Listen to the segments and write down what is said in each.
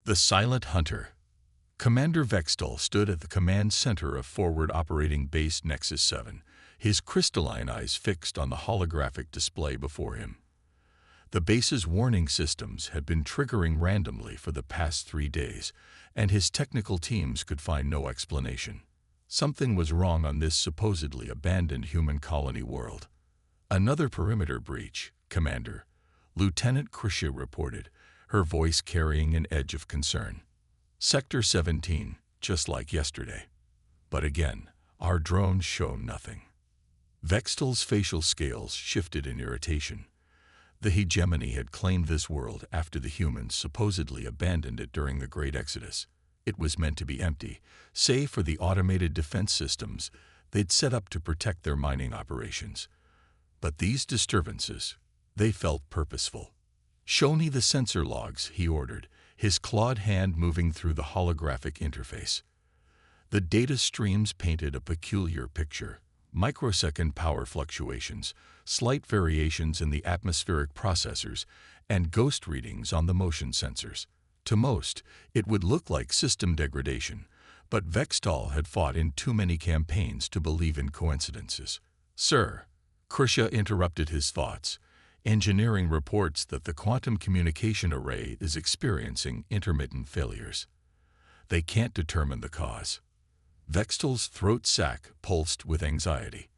The Silent Hunter. Commander Vextal stood at the command center of Forward Operating Base Nexus 7, his crystalline eyes fixed on the holographic display before him. The base's warning systems had been triggering randomly for the past 3 days, and his technical teams could find no explanation. Something was wrong on this supposedly abandoned human colony world. "Another perimeter breach, Commander," Lieutenant Krisha reported, her voice carrying an edge of concern. "Sector 17, just like yesterday. But again, our drones show nothing." Vextal's facial scales shifted in irritation. The hegemony had claimed this world after the humans supposedly abandoned it during the Great Exodus. It was meant to be empty, save for the automated defense systems they'd set up to protect their mining operations. But these disturbances, they felt purposeful. "Show me the sensor logs," he ordered, his clawed hand moving through the holographic interface. The data streams painted a peculiar picture: microsecond power fluctuations, slight variations in the atmospheric processors, and ghost readings on the motion sensors. To most, it would look like system degradation, but Vextal had fought in too many campaigns to believe in coincidences. "Sir," Krisha interrupted his thoughts, "engineering reports that the quantum communication array is experiencing intermittent failures. They can't determine the cause." Vextal's throat sac pulsed with anxiety.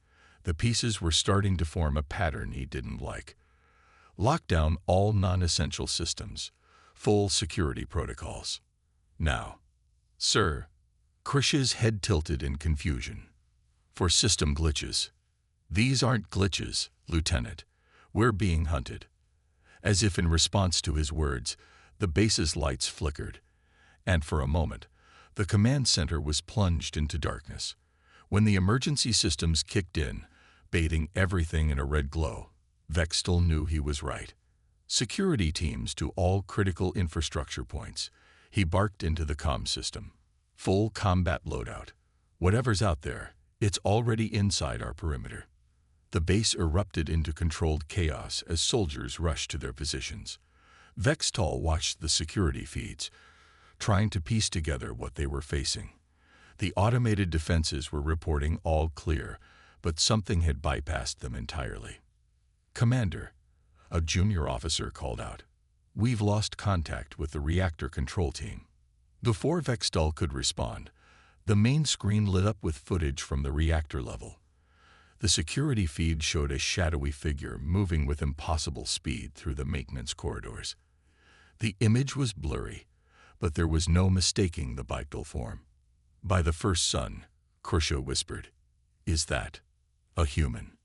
The pieces were starting to form a pattern he didn't like. "Lock down all non-essential systems. Full security protocols. Now." "Sir." Krisha's head tilted in confusion. "For system glitches." "These aren't glitches, Lieutenant. We're being hunted." As if in response to his words, the base's lights flickered, and for a moment, the command center was plunged into darkness. When the emergency systems kicked in, bathing everything in a red glow, Vextal knew he was right. "Security teams to all critical infrastructure points." He barked into the comm system. "Full combat loadout. Whatever's out there, it's already inside our perimeter." The base erupted into controlled chaos as soldiers rushed to their positions. Vextal watched the security feeds, trying to piece together what they were facing. The automated defenses were reporting all clear, but something had bypassed them entirely. "Commander," a junior officer called out, "we've lost contact with the reactor control team." Before Vextal could respond, the main screen lit up with footage from the reactor level. The security feed showed a shadowy figure moving with impossible speed through the maintenance corridors. The image was blurry, but there was no mistaking the bipedal form. "By the first sun," Krisha whispered. "Is that a human?"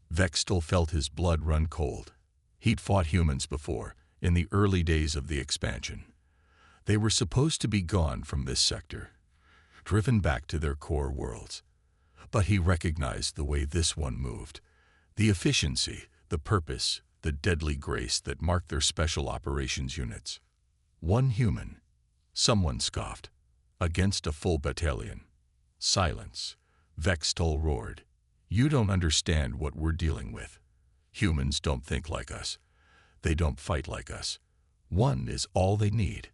Vextal felt his blood run cold. He'd fought humans before, in the early days of the expansion. They were supposed to be gone from this sector, driven back to their core worlds. But he recognized the way this one moved, the efficiency, the purpose, the deadly grace that marked their special operations units. "One human," someone scoffed, "against a full battalion." "Silence," Vextal roared. "You don't understand what we're dealing with. Humans don't think like us. They don't fight like us. One is all they need."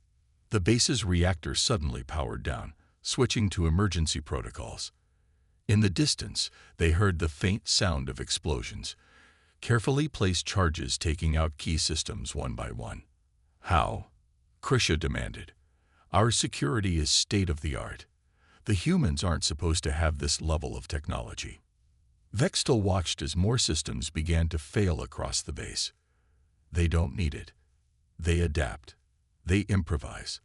The base's reactor suddenly powered down, switching to emergency protocols. In the distance, they heard the faint sound of explosions, carefully placed charges taking out key systems one by one. "How?" Krisha demanded. "Our security is state-of-the-art. The humans aren't supposed to have this level of technology." Vextal watched as more systems began to fail across the base. "They don't need it. They adapt. They improvise.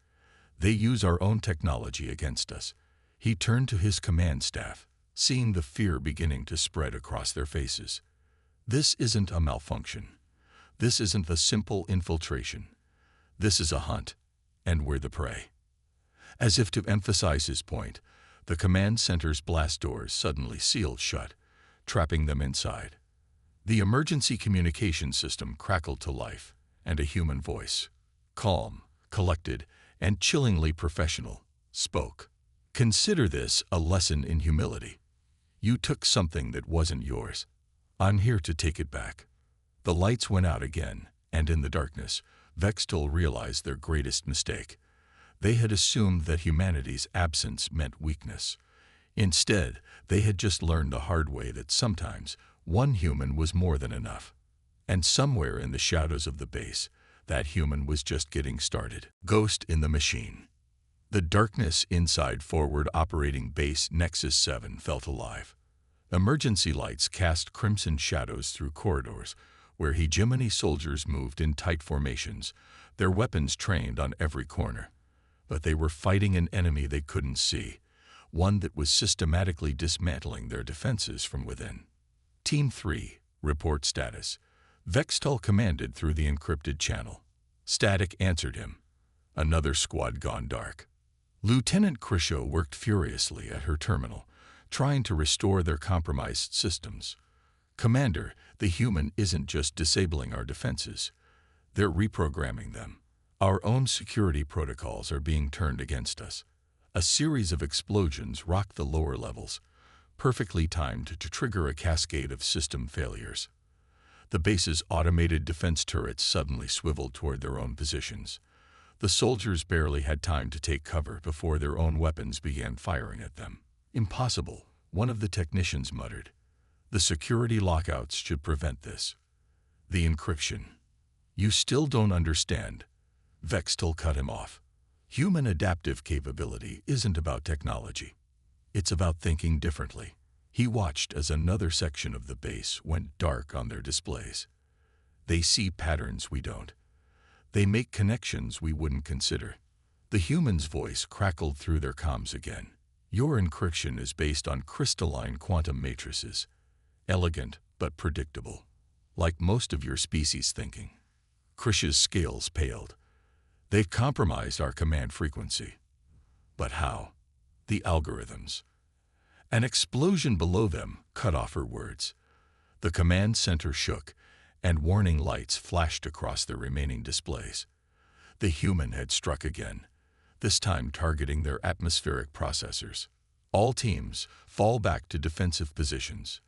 They use our own technology against us." He turned to his command staff, seeing the fear beginning to spread across their faces. "This isn't a malfunction. This isn't a simple infiltration. This is a hunt, and we're the prey." As if to emphasize his point, the command center's blast doors suddenly sealed shut, trapping them inside. The emergency communication system crackled to life, and a human voice, calm, collected, and chillingly professional, spoke. "Consider this a lesson in humility. You took something that wasn't yours. I'm here to take it back." The lights went out again, and in the darkness, Vextal realized their greatest mistake. They had assumed that humanity's absence meant weakness. Instead, they had just learned the hard way that sometimes one human was more than enough. And somewhere in the shadows of the base, that human was just getting started. Ghost in the machine. The darkness inside Forward Operating Base Nexus 7 felt alive. Emergency lights cast crimson shadows through corridors where hegemony soldiers moved in tight formations, their weapons trained on every corner. But they were fighting an enemy they couldn't see, one that was systematically dismantling their defenses from within. Team 3, report status. Vextol commanded through the encrypted channel. Static answered him. Another squad gone dark. Lieutenant Crisho worked furiously at her terminal, trying to restore their compromised systems. Commander, the human isn't just disabling our defenses. They're reprogramming them. Our own security protocols are being turned against us. A series of explosions rocked the lower levels, perfectly timed to trigger a cascade of system failures. The base's automated defense turrets suddenly swiveled toward their own positions. The soldiers barely had time to take cover before their own weapons began firing at them. Impossible, one of the technicians muttered. The security lockouts should prevent this. The encryption. You still don't understand. Vextol cut him off. Human adaptive capability isn't about technology. It's about thinking differently. He watched as another section of the base went dark on their displays. They see patterns we don't. They make connections we wouldn't consider. The human's voice crackled through their comms again. Your encryption is based on crystalline quantum matrices. Elegant, but predictable. Like most of your species' thinking. Krish's scales paled. They've compromised our command frequency. But how? The algorithms. An explosion below them cut off her words. The command center shook, and warning lights flashed across their remaining displays. The human had struck again, this time targeting their atmospheric processors. All teams, fall back to defensive positions.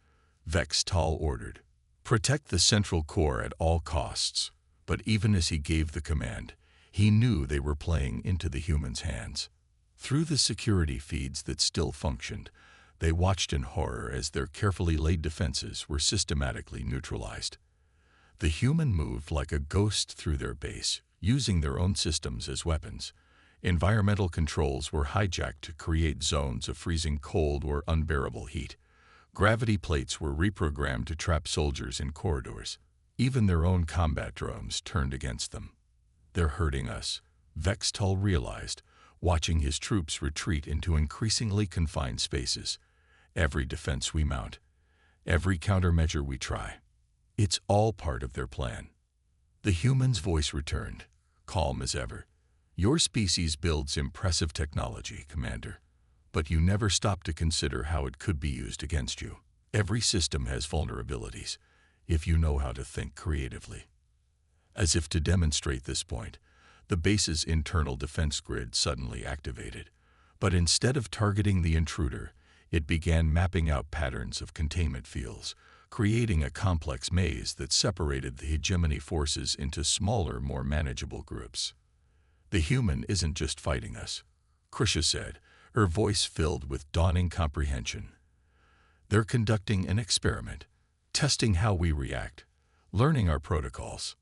Vextol ordered. Protect the central core at all costs. But even as he gave the command, he knew they were playing into the human's hands. Through the security feeds that still functioned, they watched in horror as their carefully laid defenses were systematically neutralized. The human moved like a ghost through their base, using their own systems as weapons. Environmental controls were hijacked to create zones of freezing cold or unbearable heat. Gravity plates were reprogrammed to trap soldiers in corridors. Even their own combat drones turned against them. They're hurting us, Vextol realized, watching his troops retreat into increasingly confined spaces. Every defense we mount, every countermeasure we try, it's all part of their plan. The human's voice returned, calm as ever. Your species builds impressive technology, Commander, but you never stop to consider how it could be used against you. Every system has vulnerabilities, if you know how to think creatively. As if to demonstrate this point, the base's internal defense grid suddenly activated. But instead of targeting the intruder, it began mapping out patterns of containment fields, creating a complex maze that separated the hegemony forces into smaller, more manageable groups. The human isn't just fighting us, Krisha said, her voice filled with dawning comprehension. They're conducting an experiment, testing how we react, learning our protocols.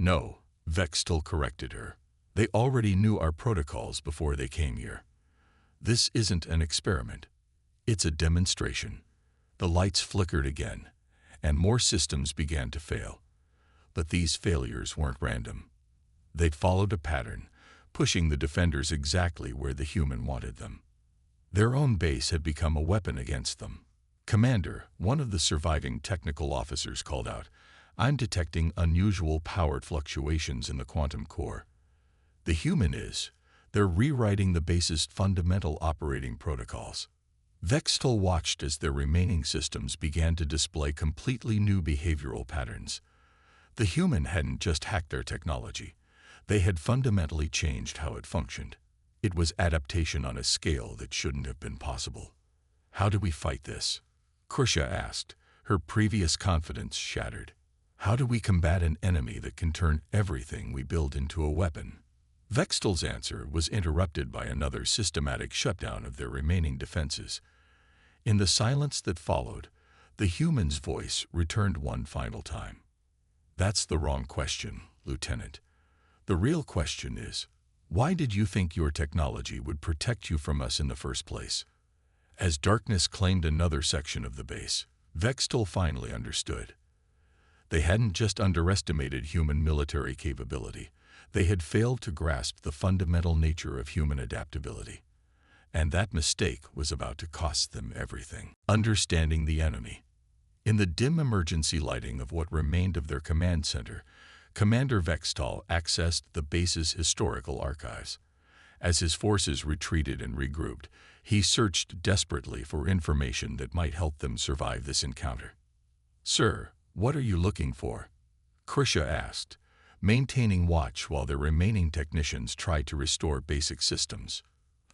No, Vextol corrected her. They already knew our protocols before they came here. This isn't an experiment. It's a demonstration. The lights flickered again, and more systems began to fail. But these failures weren't random. They'd followed a pattern, pushing the defenders exactly where the human wanted them. Their own base had become a weapon against them. Commander, one of the surviving technical officers called out, I'm detecting unusual power fluctuations in the quantum core. The human is. They're rewriting the base's fundamental operating protocols. Vextol watched as their remaining systems began to display completely new behavioral patterns. The human hadn't just hacked their technology. They had fundamentally changed how it functioned. It was adaptation on a scale that shouldn't have been possible. How do we fight this? Krisha asked, her previous confidence shattered. How do we combat an enemy that can turn everything we build into a weapon? Vextel's answer was interrupted by another systematic shutdown of their remaining defenses. In the silence that followed, the human's voice returned one final time. "That's the wrong question, Lieutenant. The real question is, why did you think your technology would protect you from us in the first place?" As darkness claimed another section of the base, Vextel finally understood. They hadn't just underestimated human military capability, they had failed to grasp the fundamental nature of human adaptability. And that mistake was about to cost them everything. Understanding the enemy. In the dim emergency lighting of what remained of their command center, Commander Vextel accessed the base's historical archives. As his forces retreated and regrouped, he searched desperately for information that might help them survive this encounter. "Sir, what are you looking for?" Krisha asked, maintaining watch while their remaining technicians tried to restore basic systems.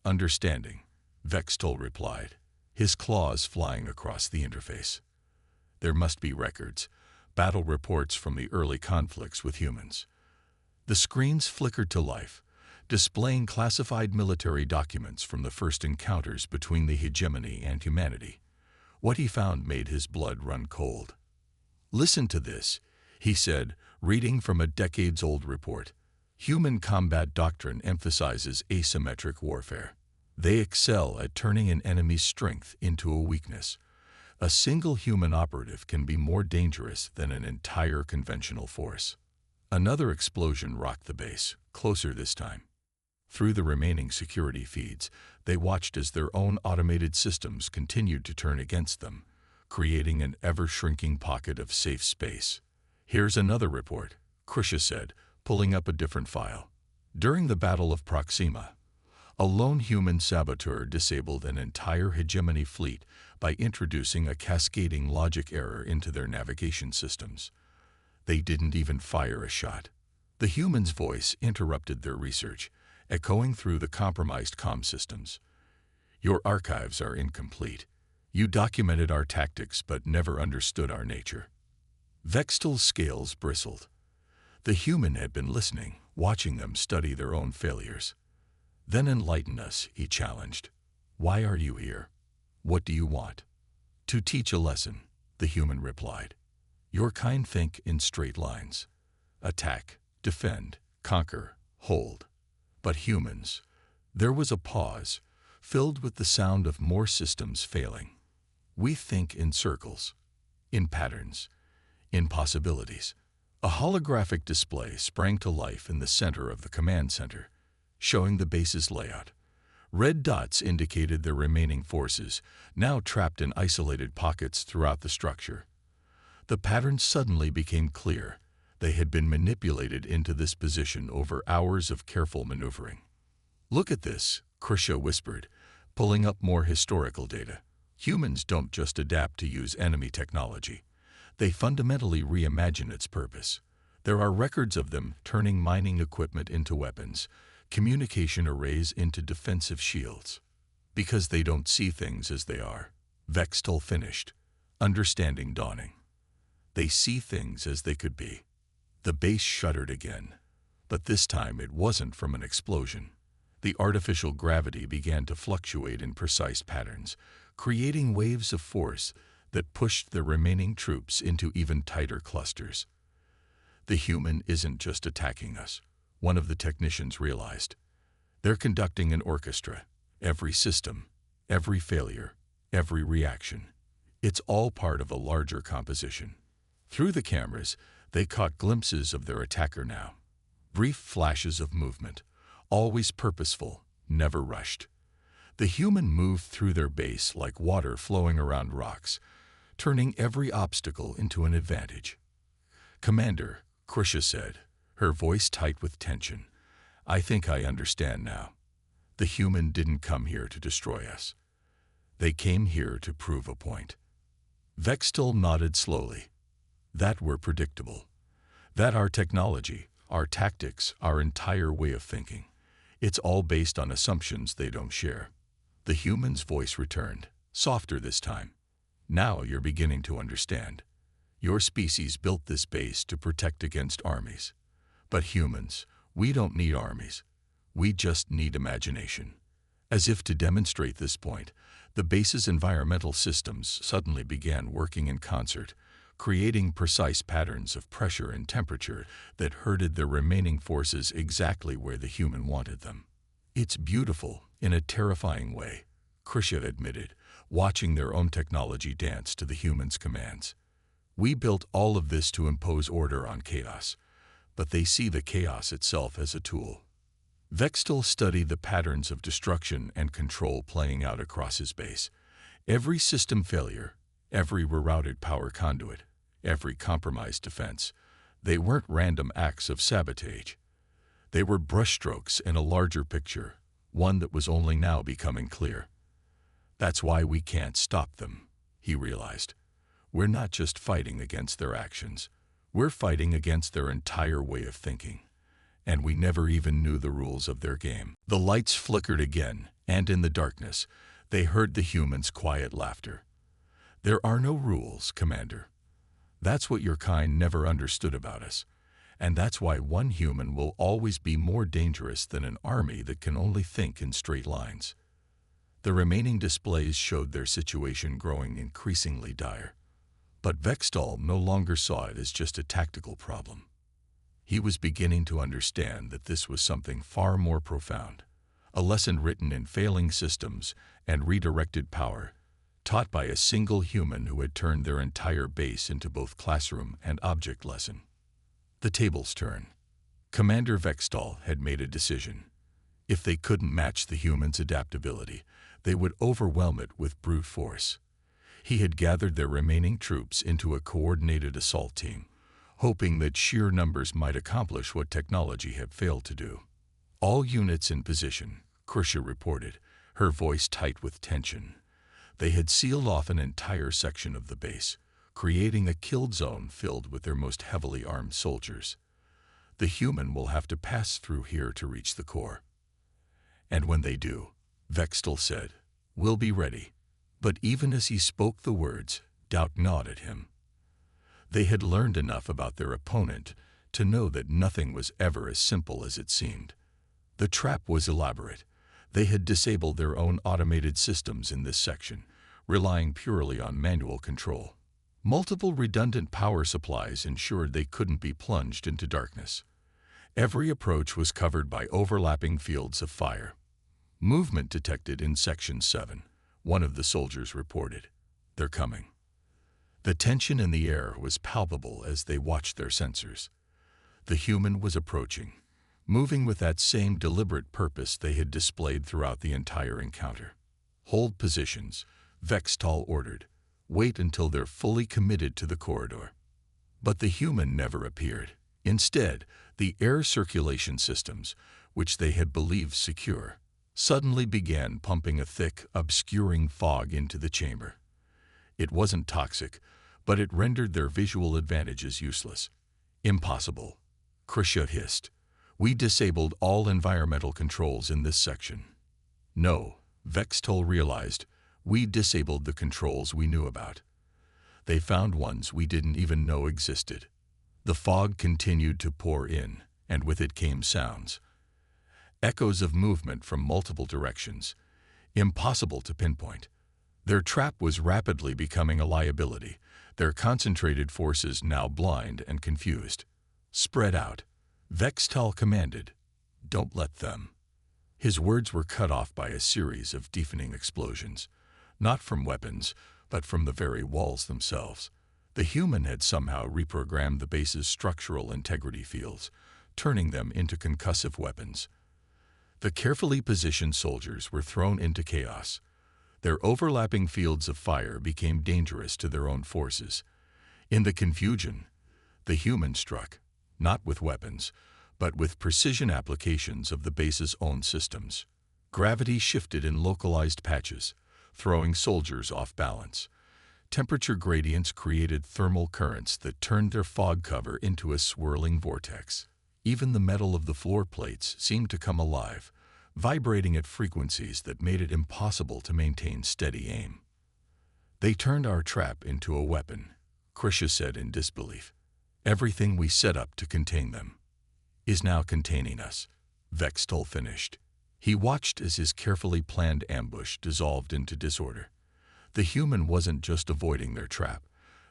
"Understanding," Vextel replied, his claws flying across the interface. "There must be records, battle reports from the early conflicts with humans." The screens flickered to life, displaying classified military documents from the first encounters between the hegemony and humanity. What he found made his blood run cold. "Listen to this," he said, reading from a decades-old report. "Human combat doctrine emphasizes asymmetric warfare. They excel at turning an enemy's strength into a weakness. A single human operative can be more dangerous than an entire conventional force." Another explosion rocked the base, closer this time. Through the remaining security feeds, they watched as their own automated systems continued to turn against them, creating an ever-shrinking pocket of safe space. "Here's another report," Krisha said, pulling up a different file. "During the Battle of Proxima, a lone human saboteur disabled an entire hegemony fleet by introducing a cascading logic error into their navigation systems. They didn't even fire a shot." The human's voice interrupted their research, echoing through the compromised comm systems. "Your archives are incomplete. You documented our tactics but never understood our nature." Vextel's scales bristled. The human had been listening, watching them study their own failures. "Then enlighten us," he challenged. "Why are you here? What do you want?" "To teach a lesson," the human replied. "Your kind think in straight lines. Attack, defend, conquer, hold. But humans—" There was a pause, filled with the sound of more systems failing. "We think in circles, in patterns, in possibilities." A holographic display sprang to life in the center of the command center, showing the base's layout. Red dots indicated their remaining forces, now trapped in isolated pockets throughout the structure. The patterns suddenly became clear. They had been manipulated into this position over hours of careful maneuvering. "Look at this," Krisha whispered, pulling up more historical data. "Humans don't just adapt to use enemy technology. They fundamentally reimagine its purpose. There are records of them turning mining equipment into weapons, communication arrays into defensive shields. Because they don't see things as they are," Vextel finished, understanding dawning. "They see things as they could be." The base shuddered again, but this time it wasn't from an explosion. The artificial gravity began to fluctuate in precise patterns, creating waves of force that pushed the remaining troops into even tighter clusters. "The human isn't just attacking us," one of the technicians realized. "They're conducting an orchestra. Every system, every failure, every reaction. It's all part of a larger composition." Through the cameras, they caught glimpses of their attacker now. Brief flashes of movement, always purposeful, never rushed. The human moved through their base like water flowing around rocks, turning every obstacle into an advantage. "Commander," Krisha said, her voice tight with tension, "I think I understand now. The human didn't come here to destroy us. They came here to prove a point." Vextel nodded slowly. "That we're predictable. That our technology, our tactics, our entire way of thinking, it's all based on assumptions they don't share." The human's voice returned, softer this time. "Now you're beginning to understand. Your species built this base to protect against armies. But humans, we don't need armies. We just need imagination. As if to demonstrate this point, the base's environmental systems suddenly began working in concert, creating precise patterns of pressure and temperature that herded the remaining forces exactly where the human wanted them. It's beautiful in a terrifying way, Krisha admitted, watching their own technology dance to the humans' commands. We built all of this to impose order on chaos, but they see the chaos itself as a tool. Vextal studied the patterns of destruction and control playing out across his base. Every system failure, every rerouted power conduit, every compromised defense, they weren't random acts of sabotage. They were brushstrokes in a larger picture, one that was only now becoming clear. That's why we can't stop them, he realized. We're not just fighting against their actions. We're fighting against their entire way of thinking. And we never even knew the rules of their game. The lights flickered again, and in the darkness, they heard the humans' quiet laughter. There are no rules, Commander. That's what your kind never understood about us. And that's why one human will always be more dangerous than an army that can only think in straight lines. The remaining displays showed their situation growing increasingly dire. But Vextal no longer saw it as just a tactical problem. He was beginning to understand that this was something far more profound, a lesson written in failing systems and redirected power, taught by a single human who had turned their entire base into both classroom and object lesson. The tables turn. Commander Vextal had made a decision. If they couldn't match the humans' adaptability, they would overwhelm it with brute force. He had gathered their remaining troops into a coordinated assault team, hoping that sheer numbers might accomplish what technology had failed to do. All units in position, Krisha reported, her voice tight with tension. They had sealed off an entire section of the base, creating a killed zone filled with their most heavily armed soldiers. The human will have to pass through here to reach the core. And when they do, Vextal said, we'll be ready. But even as he spoke the words, doubt gnawed at him. They had learned enough about their opponent to know that nothing was ever as simple as it seemed. The trap was elaborate. They had disabled their own automated systems in this section, relying purely on manual control. Multiple redundant power supplies ensured they couldn't be plunged into darkness. Every approach was covered by overlapping fields of fire. Movement detected in Section 7, one of the soldiers reported. They're coming. The tension in the air was palpable as they watched their sensors. The human was approaching, moving with that same deliberate purpose they had displayed throughout the entire encounter. Hold positions, Vextal ordered. Wait until they're fully committed to the corridor. But the human never appeared. Instead, the air circulation systems, which they had believed secure, suddenly began pumping a thick, obscuring fog into the chamber. It wasn't toxic, but it rendered their visual advantages useless. Impossible, Krisha hissed. We disabled all environmental controls in this section. No, Vextal realized. We disabled the controls we knew about. They found ones we didn't even know existed. The fog continued to pour in, and with it came sounds. Echoes of movement from multiple directions. Impossible to pinpoint. Their trap was rapidly becoming a liability, their concentrated forces now blind and confused. Spread out, Vextal commanded. Don't let them. His words were cut off by a series of deafening explosions, not from weapons, but from the very walls themselves. The human had somehow reprogrammed the base's structural integrity fields, turning them into concussive weapons. The carefully positioned soldiers were thrown into chaos. Their overlapping fields of fire became dangerous to their own forces. In the confusion, the human struck, not with weapons, but with precision applications of the base's own systems. Gravity shifted in localized patches, throwing soldiers off balance. Temperature gradients created thermal currents that turned their fog cover into a swirling vortex. Even the metal of the floor plates seemed to come alive, vibrating at frequencies that made it impossible to maintain steady aim. They turned our trap into a weapon, Krisha said in disbelief. Everything we set up to contain them is now containing us. Vextol finished. He watched as his carefully planned ambush dissolved into disorder. The human wasn't just avoiding their trap.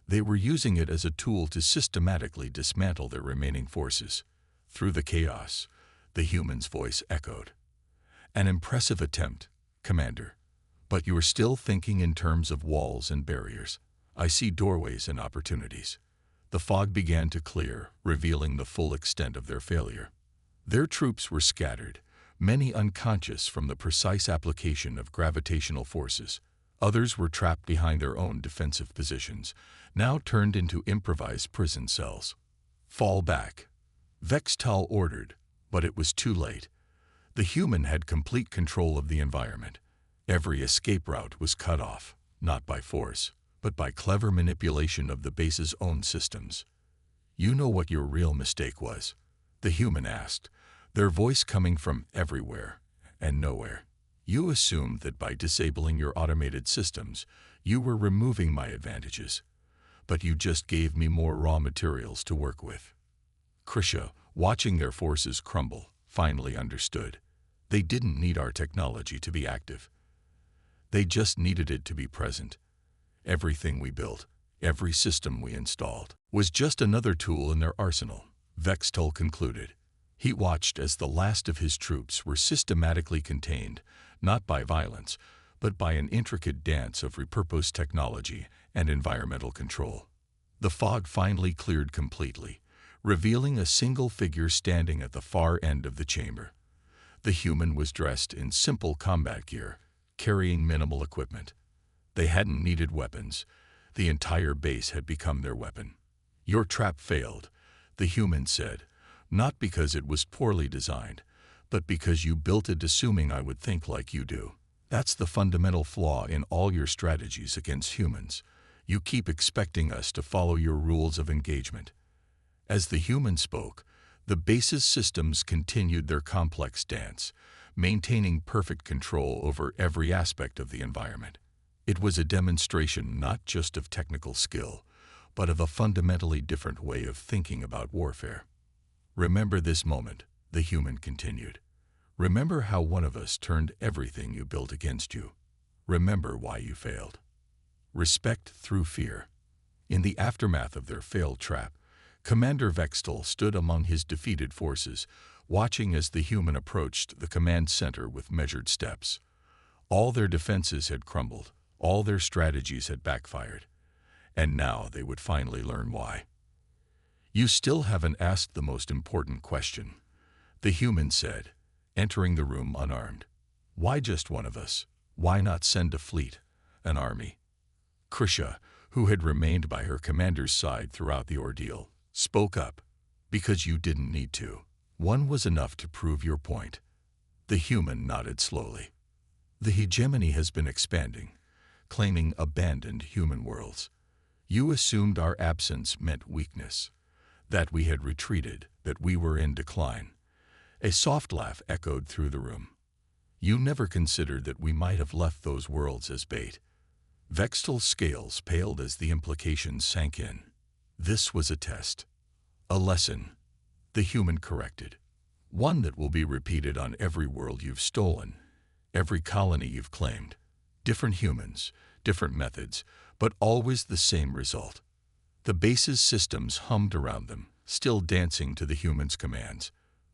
They were using it as a tool to systematically dismantle their remaining forces. Through the chaos, the human's voice echoed. An impressive attempt, Commander. But you are still thinking in terms of walls and barriers. I see doorways and opportunities. The fog began to clear, revealing the full extent of their failure. Their troops were scattered, many unconscious from the precise application of gravitational forces. Others were trapped behind their own defensive positions, now turned into improvised prison cells. Fall back, Vextol ordered, but it was too late. The human had complete control of the environment. Every escape route was cut off, not by force, but by clever manipulation of the base's own systems. You know what your real mistake was? The human asked, their voice coming from everywhere and nowhere. You assumed that by disabling your automated systems, you were removing my advantages. But you just gave me more raw materials to work with. Krisha, watching their forces crumble, finally understood. They didn't need our technology to be active. They just needed it to be present. Everything we built, every system we installed, was just another tool in their arsenal, Vextol concluded. He watched as the last of his troops were systematically contained, not by violence, but by an intricate dance of repurposed technology and environmental control. The fog finally cleared completely, revealing a single figure standing at the far end of the chamber. The human was dressed in simple combat gear, carrying minimal equipment. They hadn't needed weapons. The entire base had become their weapon. Your trap failed, the human said, not because it was poorly designed, but because you built it assuming I would think like you do. That's the fundamental flaw in all your strategies against humans. You keep expecting us to follow your rules of engagement. As the human spoke, the base's systems continued their complex dance, maintaining perfect control over every aspect of the environment. It was a demonstration not just of technical skill, but of a fundamentally different way of thinking about warfare. Remember this moment, the human continued. Remember how one of us turned everything you built against you. Remember why you failed. Respect through fear. In the aftermath of their failed trap, Commander Vextol stood among his defeated forces, watching as the human approached the command center with measured steps. All their defenses had crumbled, all their strategies had backfired, and now they would finally learn why. You still haven't asked the most important question, the human said, entering the room unarmed. Why just one of us? Why not send a fleet, an army? Krisha, who had remained by her commander's side throughout the ordeal, spoke up. Because you didn't need to. One was enough to prove your point. The human nodded slowly. The hegemony has been expanding, claiming abandoned human worlds. You assumed our absence meant weakness, that we had retreated, that we were in decline. A soft laugh echoed through the room. You never considered that we might have left those worlds as bait. Vextol's scales paled as the implications sank in. This was a test. A lesson, the human corrected. One that will be repeated on every world you've stolen, every colony you've claimed. Different humans, different methods, but always the same result. The base's systems hummed around them, still dancing to the human's commands.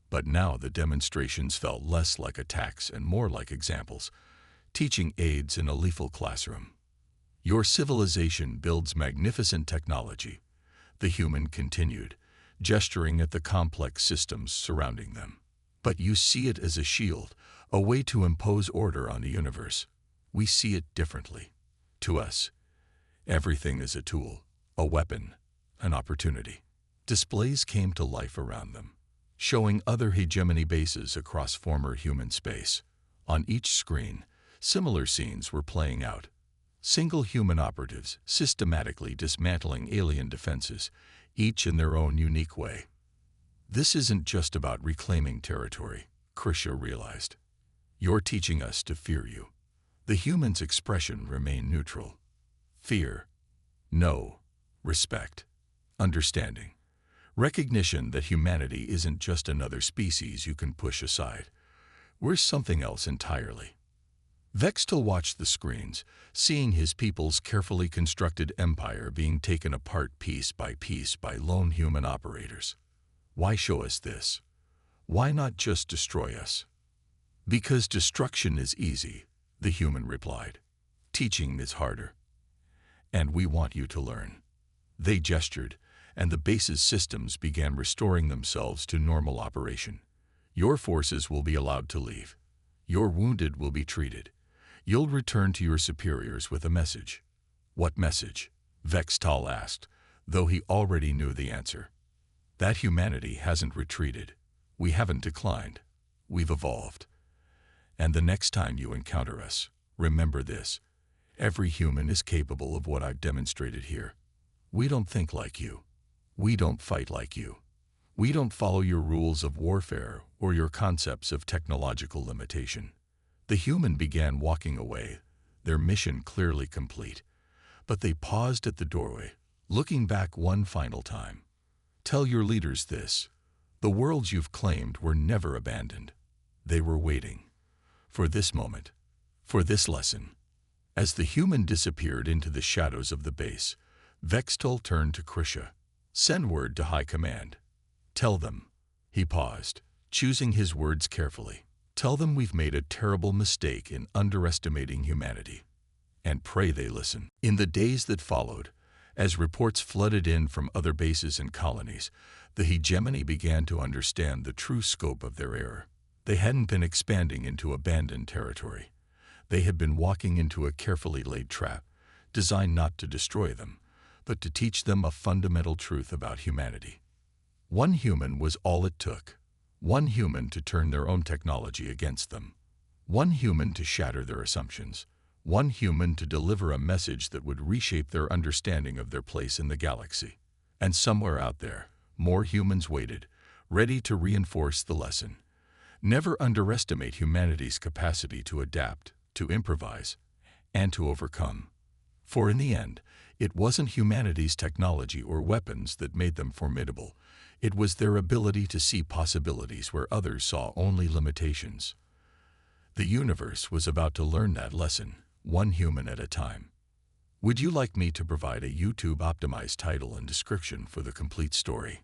But now the demonstrations felt less like attacks and more like examples, teaching aids in a lethal classroom. Your civilization builds magnificent technology, the human continued, gesturing at the complex systems surrounding them. But you see it as a shield, a way to impose order on the universe. We see it differently. To us, everything is a tool, a weapon, an opportunity. Displays came to life around them, showing other hegemony bases across former human space. On each screen, similar scenes were playing out. Single human operatives systematically dismantling alien defenses, each in their own unique way. This isn't just about reclaiming territory, Krisha realized. You're teaching us to fear you. The human's expression remained neutral. Fear. No. Respect. Understanding. Recognition that humanity isn't just another species you can push aside. We're something else entirely. Vextal watched the screens, seeing his people's carefully constructed empire being taken apart piece by lone human operators. Why show us this? Why not just destroy us? Because destruction is easy, the human replied. Teaching is harder. And we want you to learn. They gestured, and the base's systems began restoring themselves to normal operation. Your forces will be allowed to leave. Your wounded will be treated. You'll return to your superiors with a message. What message? Vextal asked, though he already knew the answer. That humanity hasn't retreated. We haven't declined. We've evolved. And the next time you encounter us, remember this. Every human is capable of what I've demonstrated here. We don't think like you. We don't fight like you. We don't follow your rules of warfare or your concepts of technological limitation. The human began walking away, their mission clearly complete. But they paused at the doorway, looking back one final time. Tell your leaders this. The worlds you've claimed were never abandoned. They were waiting. For this moment. For this lesson. As the human disappeared into the shadows of the base, Vextal turned to Krisha. Send word to High Command. Tell them. He paused, choosing his words carefully. Tell them we've made a terrible mistake in underestimating humanity. And pray they listen. In the days that followed, as reports flooded in from other bases and colonies, the hegemony began to understand the true scope of their error. They hadn't been expanding into abandoned territory. They had been walking into a carefully laid trap, designed not to destroy them, but to teach them a fundamental truth about humanity. One human was all it took. One human to turn their own technology against them. One human to shatter their assumptions. One human to deliver a message that would reshape their understanding of their place in the galaxy. And somewhere out there, more humans waited, ready to reinforce the lesson. Never underestimate humanity's capacity to adapt, to improvise, and to overcome. For in the end, it wasn't humanity's technology or weapons that made them formidable. It was their ability to see possibilities where others saw only limitations. The universe was about to learn that lesson, one human at a time. Would you like me to provide a YouTube-optimized title and description for the complete story?